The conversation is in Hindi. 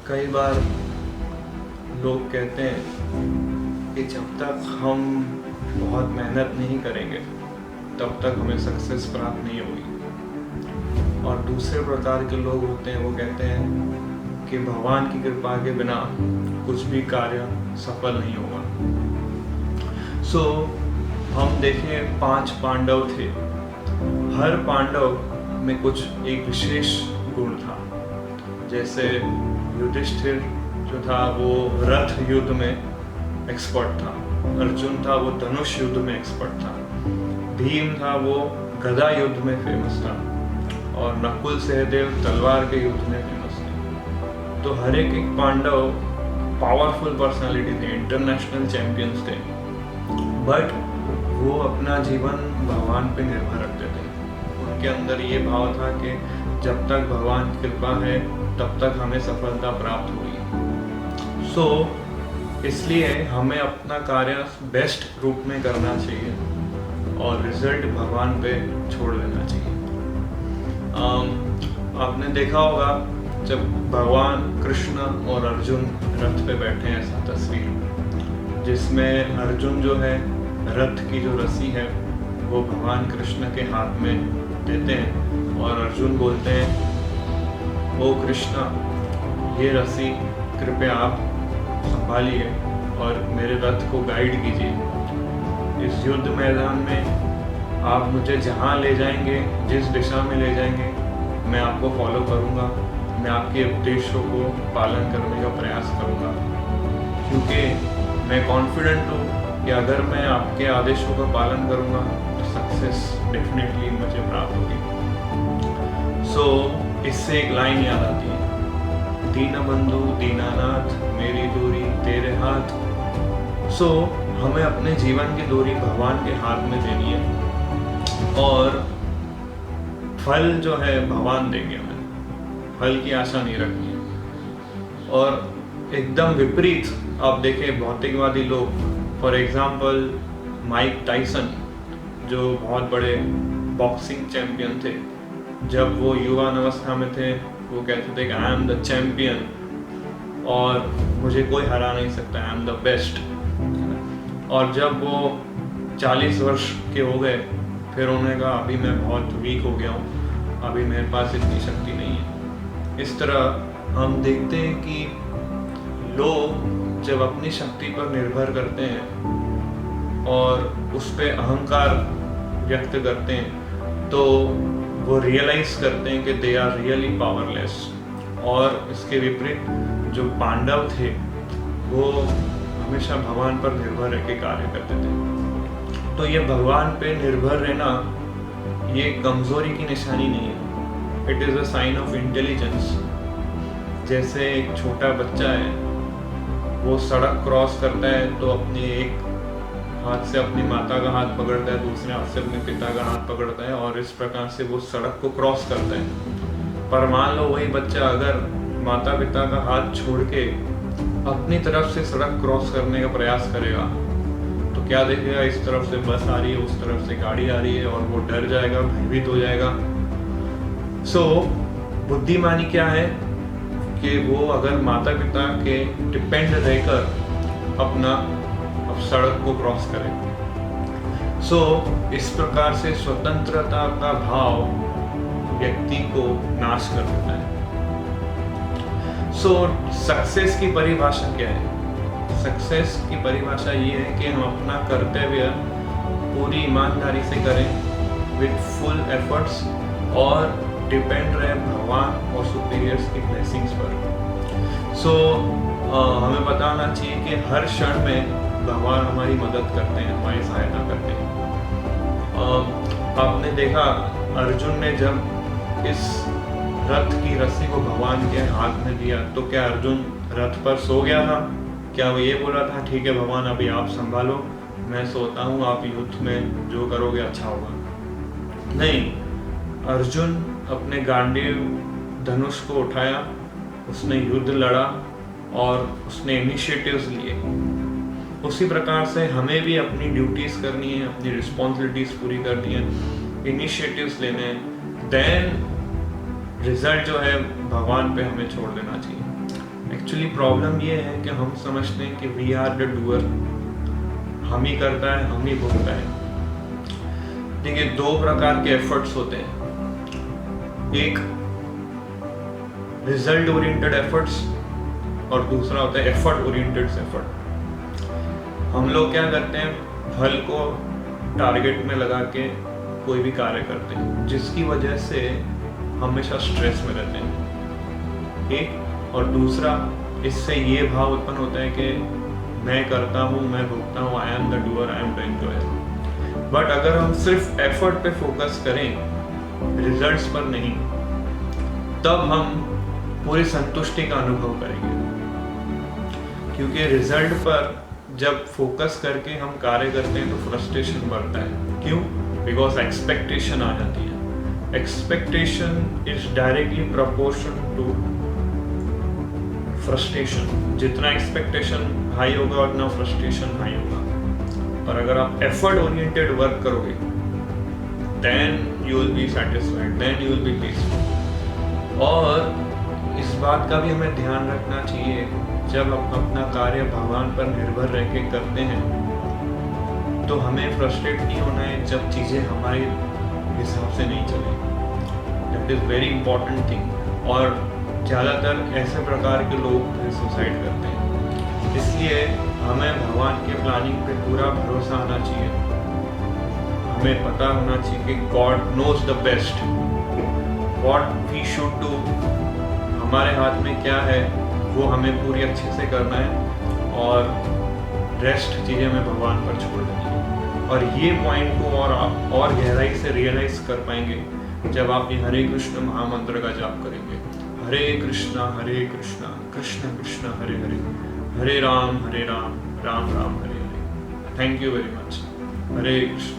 कई बार लोग कहते हैं कि जब तक हम बहुत मेहनत नहीं करेंगे तब तक हमें सक्सेस प्राप्त नहीं होगी। और दूसरे प्रकार के लोग होते हैं, वो कहते हैं कि भगवान की कृपा के बिना कुछ भी कार्य सफल नहीं होगा। हम देखें 5 पांडव थे। हर पांडव में कुछ एक विशेष गुण था। जैसे युधिष्ठिर जो था वो रथ युद्ध में एक्सपर्ट था, अर्जुन था वो धनुष युद्ध में एक्सपर्ट था, भीम था वो गदा युद्ध में फेमस था, और नकुल सहदेव तलवार के युद्ध में फेमस थे। तो हर एक पांडव पावरफुल पर्सनालिटी थे, इंटरनेशनल चैंपियंस थे, बट वो अपना जीवन भगवान पे निर्भर रखते थे। उनके अंदर ये भाव था कि जब तक भगवान की कृपा है तब तक हमें सफलता प्राप्त होगी। इसलिए हमें अपना कार्य बेस्ट रूप में करना चाहिए और रिजल्ट भगवान पे छोड़ देना चाहिए। आपने देखा होगा जब भगवान कृष्ण और अर्जुन रथ पे बैठे हैं, ऐसा तस्वीर जिसमें अर्जुन जो है रथ की जो रस्सी है वो भगवान कृष्ण के हाथ में देते हैं और अर्जुन बोलते हैं, ओ कृष्णा, ये रस्सी कृपया आप संभालिए और मेरे रथ को गाइड कीजिए। इस युद्ध मैदान में आप मुझे जहाँ ले जाएंगे, जिस दिशा में ले जाएंगे, मैं आपको फॉलो करूँगा, मैं आपके उपदेशों को पालन करने का प्रयास करूँगा, क्योंकि मैं कॉन्फिडेंट हूँ कि अगर मैं आपके आदेशों का पालन करूँगा तो सक्सेस डेफिनेटली मुझे प्राप्त होगी। इससे एक लाइन याद आती है, दीनबंधु दीनानाथ मेरी दूरी तेरे हाथ। हमें अपने जीवन की दूरी भगवान के हाथ में देनी है और फल जो है भगवान देंगे, हमें फल की आशा नहीं रखनी है। और एकदम विपरीत आप देखें भौतिकवादी लोग, फॉर एग्जाम्पल माइक टाइसन जो बहुत बड़े बॉक्सिंग चैंपियन थे, जब वो युवा अवस्था में थे वो कहते थे कि आई एम द चैंपियन और मुझे कोई हरा नहीं सकता, आई एम द बेस्ट। और जब वो 40 वर्ष के हो गए फिर उन्होंने कहा अभी मैं बहुत वीक हो गया हूँ, अभी मेरे पास इतनी शक्ति नहीं है। इस तरह हम देखते हैं कि लोग जब अपनी शक्ति पर निर्भर करते हैं और उस पर अहंकार व्यक्त करते हैं तो वो रियलाइज करते हैं कि दे आर रियली पावरलेस। और इसके विपरीत जो पांडव थे वो हमेशा भगवान पर निर्भर रह के कार्य करते थे। तो ये भगवान पे निर्भर रहना ये कमजोरी की निशानी नहीं है, it is a sign of intelligence. जैसे एक छोटा बच्चा है, वो सड़क क्रॉस करता है तो अपने एक हाथ से अपनी माता का हाथ पकड़ता है, दूसरे हाथ से अपने पिता का हाथ पकड़ता है और इस प्रकार से वो सड़क को क्रॉस करता है। पर मान लो वही बच्चा अगर माता पिता का हाथ छोड़ के अपनी तरफ से सड़क क्रॉस करने का प्रयास करेगा तो क्या देखेगा, इस तरफ से बस आ रही है, उस तरफ से गाड़ी आ रही है और वो डर जाएगा, भयभीत हो जाएगा। बुद्धिमानी क्या है कि वो अगर माता पिता के डिपेंड रहकर अपना सड़क को क्रॉस करें। इस प्रकार से स्वतंत्रता का भाव व्यक्ति को नाश कर देता है। सक्सेस की परिभाषा क्या है? सक्सेस की परिभाषा ये है कि हम अपना कर्तव्य पूरी ईमानदारी से करें विद फुल एफर्ट्स और डिपेंड रहे भगवान और सुपीरियर्स की ब्लेसिंग्स पर। हमें बताना चाहिए कि हर क्षण में भगवान हमारी मदद करते हैं, हमारी सहायता करते हैं। आपने देखा अर्जुन ने जब इस रथ की रस्सी को भगवान के हाथ में दिया तो क्या अर्जुन रथ पर सो गया था? क्या वो ये बोला था ठीक है भगवान अभी आप संभालो, मैं सोता हूँ, आप युद्ध में जो करोगे अच्छा होगा? नहीं, अर्जुन अपने गांडीव धनुष को उठाया, उसने युद्ध लड़ा और उसने इनिशिएटिव्स लिए। उसी प्रकार से हमें भी अपनी ड्यूटीज करनी है, अपनी रिस्पॉन्सिबिलिटीज पूरी करनी है, इनिशिएटिव्स लेने हैं, देन रिजल्ट जो है भगवान पे हमें छोड़ देना चाहिए। एक्चुअली प्रॉब्लम ये है कि हम समझते हैं कि वी आर द डूअर, हम ही करता है, हम ही भोगता है। देखिए, दो प्रकार के एफर्ट्स होते हैं, एक रिजल्ट ओरिएंटेड एफर्ट्स और दूसरा होता है एफर्ट ओरिएंटेड एफर्ट। हम लोग क्या करते हैं, फल को टारगेट में लगा के कोई भी कार्य करते हैं, जिसकी वजह से हमेशा स्ट्रेस में रहते हैं। एक और दूसरा, इससे ये भाव उत्पन्न होता है कि मैं करता हूँ, मैं भोगता हूँ, I am the doer, I am the enjoyer. But अगर हम सिर्फ एफर्ट पे फोकस करें, रिजल्ट्स पर नहीं, तब हम पूरी संतुष्टि का अनुभव करेंगे। क्योंकि रिजल्ट पर जब फोकस करके हम कार्य करते हैं तो फ्रस्ट्रेशन बढ़ता है। क्यों? बिकॉज एक्सपेक्टेशन आ जाती है। Expectation is directly proportional to frustration. जितना एक्सपेक्टेशन हाई होगा उतना फ्रस्ट्रेशन हाई होगा। पर अगर आप एफर्ट ओरिएंटेड वर्क करोगे, then you will be satisfied, then you will be peaceful। और इस बात का भी हमें ध्यान रखना चाहिए, जब हम अपना कार्य भगवान पर निर्भर रह के करते हैं तो हमें फ्रस्ट्रेट नहीं होना है जब चीज़ें हमारे हिसाब से नहीं चले। That is very important thing. और ज़्यादातर ऐसे प्रकार के लोग सुसाइड करते हैं। इसलिए हमें भगवान के प्लानिंग पे पूरा भरोसा आना चाहिए। हमें पता होना चाहिए कि God knows the best, what we should do. हमारे हाथ में क्या है वो हमें पूरी अच्छे से करना है और रेस्ट चीज़ें हमें भगवान पर छोड़ देनी है। और ये पॉइंट को और गहराई से रियलाइज कर पाएंगे जब आप ये हरे कृष्ण महामंत्र का जाप करेंगे। Hare Krishna Krishna Krishna Hare Hare, Hare Ram Ram Ram Hare Hare. Thank you very much. Hare Krishna.